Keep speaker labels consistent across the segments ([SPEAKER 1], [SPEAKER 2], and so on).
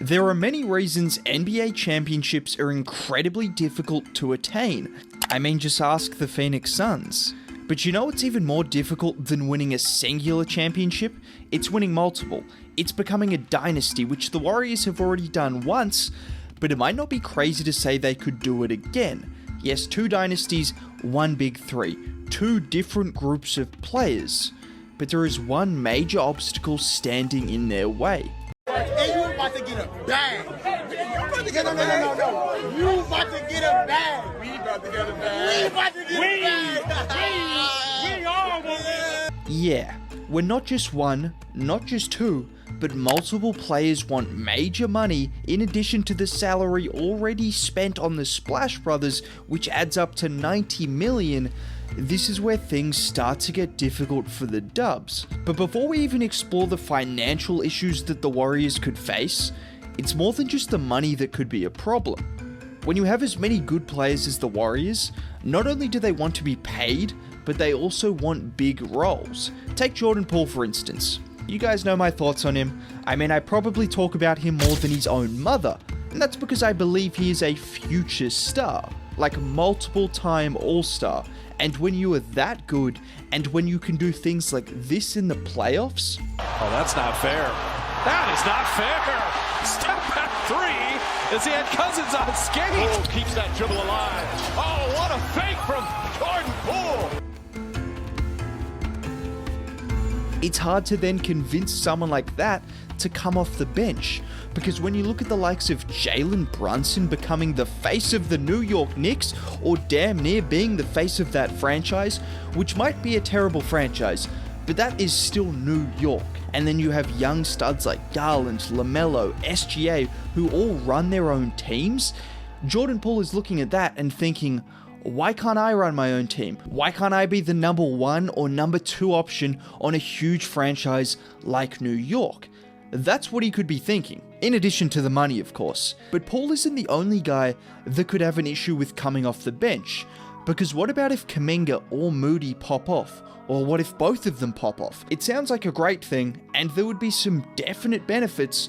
[SPEAKER 1] There are many reasons NBA championships are incredibly difficult to attain. I mean, just ask the Phoenix Suns. But you know what's even more difficult than winning a singular championship? It's winning multiple. It's becoming a dynasty, which the Warriors have already done once, but it might not be crazy to say they could do it again. Yes, 2 dynasties, 1 big 3, 2 different groups of players. But there is one major obstacle standing in their way.
[SPEAKER 2] And you about to get a bag. You about to get a bag. No. You about to get a bag. We about to get a bag. We about to get a bag. We all want it.
[SPEAKER 1] Yeah, we're not just 1, not just 2, but multiple players want major money in addition to the salary already spent on the Splash Brothers, which adds up to $90 million. This is where things start to get difficult for the Dubs. But before we even explore the financial issues that the Warriors could face, it's more than just the money that could be a problem. When you have as many good players as the Warriors, not only do they want to be paid, but they also want big roles. Take Jordan Poole for instance. You guys know my thoughts on him. I mean, I probably talk about him more than his own mother, and that's because I believe he is a future star, like multiple-time All-Star. And when you are that good, and when you can do things like this in the playoffs...
[SPEAKER 3] Oh, that's not fair. That is not fair. Step back 3 as he had Cousins on skate. Oh, keeps that dribble alive. Oh, what a fake from Jordan Poole.
[SPEAKER 1] It's hard to then convince someone like that to come off the bench, because when you look at the likes of Jalen Brunson becoming the face of the New York Knicks, or damn near being the face of that franchise, which might be a terrible franchise, but that is still New York. And then you have young studs like Garland, LaMelo, SGA, who all run their own teams. Jordan Poole is looking at that and thinking, why can't I run my own team? Why can't I be the number 1 or number 2 option on a huge franchise like New York? That's what he could be thinking, in addition to the money, of course. But Poole isn't the only guy that could have an issue with coming off the bench, because what about if Kuminga or Moody pop off? Or what if both of them pop off? It sounds like a great thing, and there would be some definite benefits,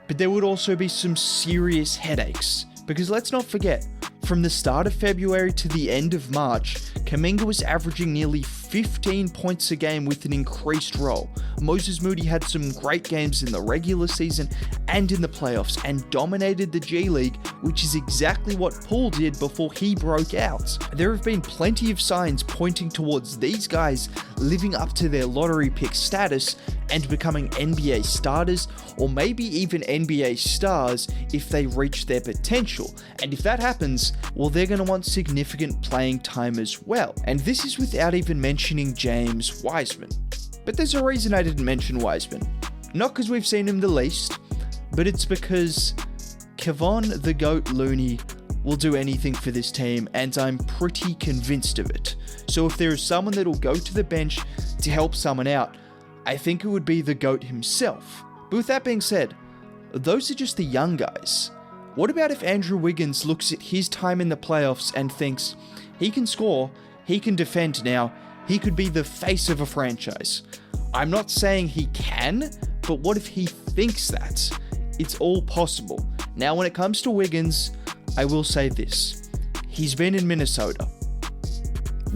[SPEAKER 1] but there would also be some serious headaches. Because let's not forget, from the start of February to the end of March, Kuminga was averaging nearly 15 points a game with an increased role. Moses Moody had some great games in the regular season and in the playoffs and dominated the G League, which is exactly what Poole did before he broke out. There have been plenty of signs pointing towards these guys living up to their lottery pick status and becoming NBA starters, or maybe even NBA stars if they reach their potential. And if that happens, well, they're going to want significant playing time as well. And this is without even mentioning James Wiseman. But there's a reason I didn't mention Wiseman. Not because we've seen him the least, but it's because Kevon the Goat Looney will do anything for this team, and I'm pretty convinced of it. So if there is someone that'll go to the bench to help someone out, I think it would be the GOAT himself. But with that being said, those are just the young guys. What about if Andrew Wiggins looks at his time in the playoffs and thinks, he can score, he can defend now, he could be the face of a franchise? I'm not saying he can, but what if he thinks that? It's all possible. Now when it comes to Wiggins, I will say this. He's been in Minnesota.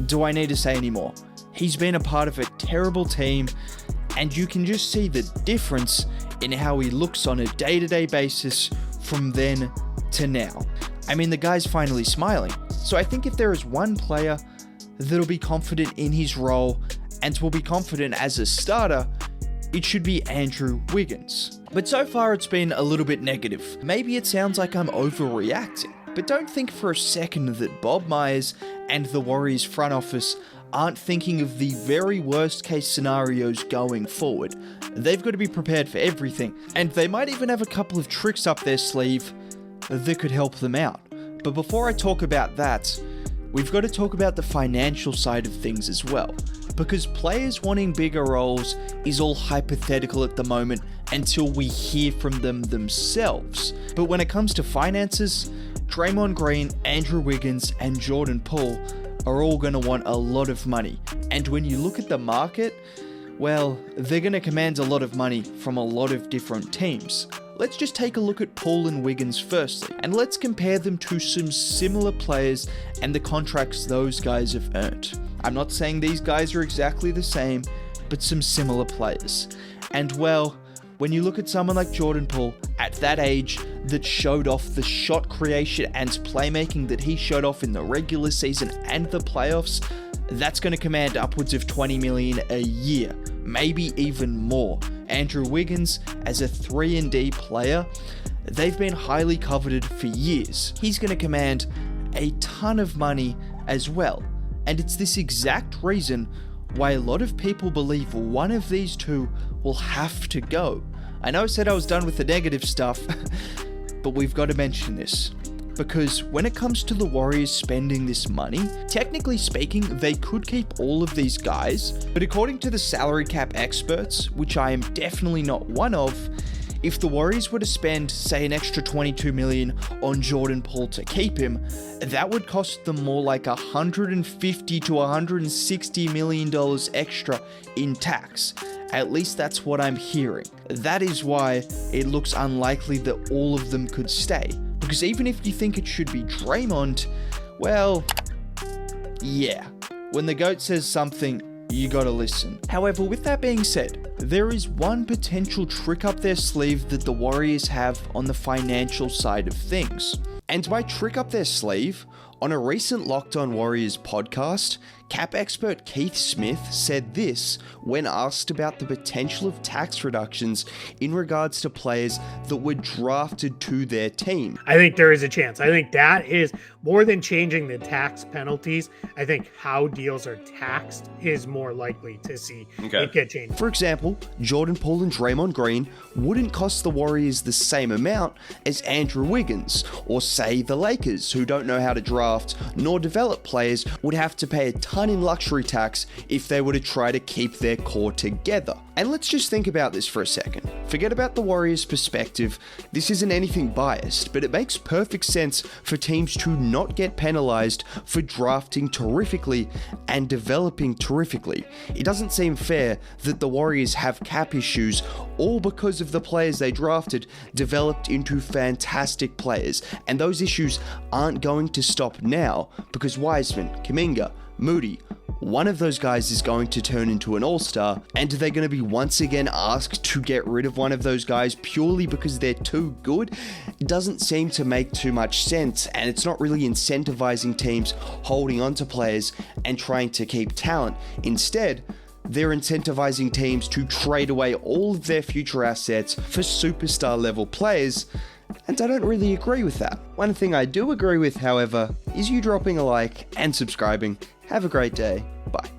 [SPEAKER 1] Do I need to say any more? He's been a part of a terrible team, and you can just see the difference in how he looks on a day-to-day basis from then to now. I mean, the guy's finally smiling. So I think if there is one player that'll be confident in his role and will be confident as a starter, it should be Andrew Wiggins. But so far it's been a little bit negative. Maybe it sounds like I'm overreacting, but don't think for a second that Bob Myers and the Warriors front office aren't thinking of the very worst case scenarios going forward. They've got to be prepared for everything, and they might even have a couple of tricks up their sleeve that could help them out. But before I talk about that, we've got to talk about the financial side of things as well, because players wanting bigger roles is all hypothetical at the moment until we hear from them themselves. But when it comes to finances, Draymond Green, Andrew Wiggins, and Jordan Poole are all going to want a lot of money. And when you look at the market, well, they're going to command a lot of money from a lot of different teams. let's just take a look at Poole and Wiggins firstly, and let's compare them to some similar players and the contracts those guys have earned. I'm not saying these guys are exactly the same, but some similar players. And well, when you look at someone like Jordan Poole at that age that showed off the shot creation and playmaking that he showed off in the regular season and the playoffs, that's going to command upwards of $20 million a year, maybe even more. Andrew Wiggins, as a 3-and-D player, they've been highly coveted for years. He's going to command a ton of money as well. And it's this exact reason why a lot of people believe one of these two will have to go. I know I said I was done with the negative stuff, but we've got to mention this. Because when it comes to the Warriors spending this money, technically speaking, they could keep all of these guys, but according to the salary cap experts, which I am definitely not one of, if the Warriors were to spend, say, an extra $22 million on Jordan Poole to keep him, that would cost them more like $150 to $160 million extra in tax. At least that's what I'm hearing. That is why it looks unlikely that all of them could stay. Because even if you think it should be Draymond, well, yeah. When the GOAT says something, you gotta listen. However, with that being said, there is one potential trick up their sleeve that the Warriors have on the financial side of things. And by trick up their sleeve, on a recent Locked On Warriors podcast, cap expert Keith Smith said this when asked about the potential of tax reductions in regards to players that were drafted to their team.
[SPEAKER 4] I think there is a chance. I think that is more than changing the tax penalties. I think how deals are taxed is more likely to see it get changed.
[SPEAKER 1] For example, Jordan Poole and Draymond Green wouldn't cost the Warriors the same amount as Andrew Wiggins, or say the Lakers, who don't know how to draft nor develop players, would have to pay a ton in luxury tax if they were to try to keep their core together. And let's just think about this for a second. Forget about the Warriors' perspective. This isn't anything biased, but it makes perfect sense for teams to not get penalized for drafting terrifically and developing terrifically. It doesn't seem fair that the Warriors have cap issues all because of the players they drafted developed into fantastic players, and those issues aren't going to stop now because Wiseman, Kuminga, Moody, one of those guys is going to turn into an all-star, and they're going to be once again asked to get rid of one of those guys purely because they're too good. It doesn't seem to make too much sense, and it's not really incentivizing teams holding on to players and trying to keep talent. Instead, they're incentivizing teams to trade away all of their future assets for superstar level players, and I don't really agree with that. One thing I do agree with, however, is you dropping a like and subscribing. Have a great day. Bye.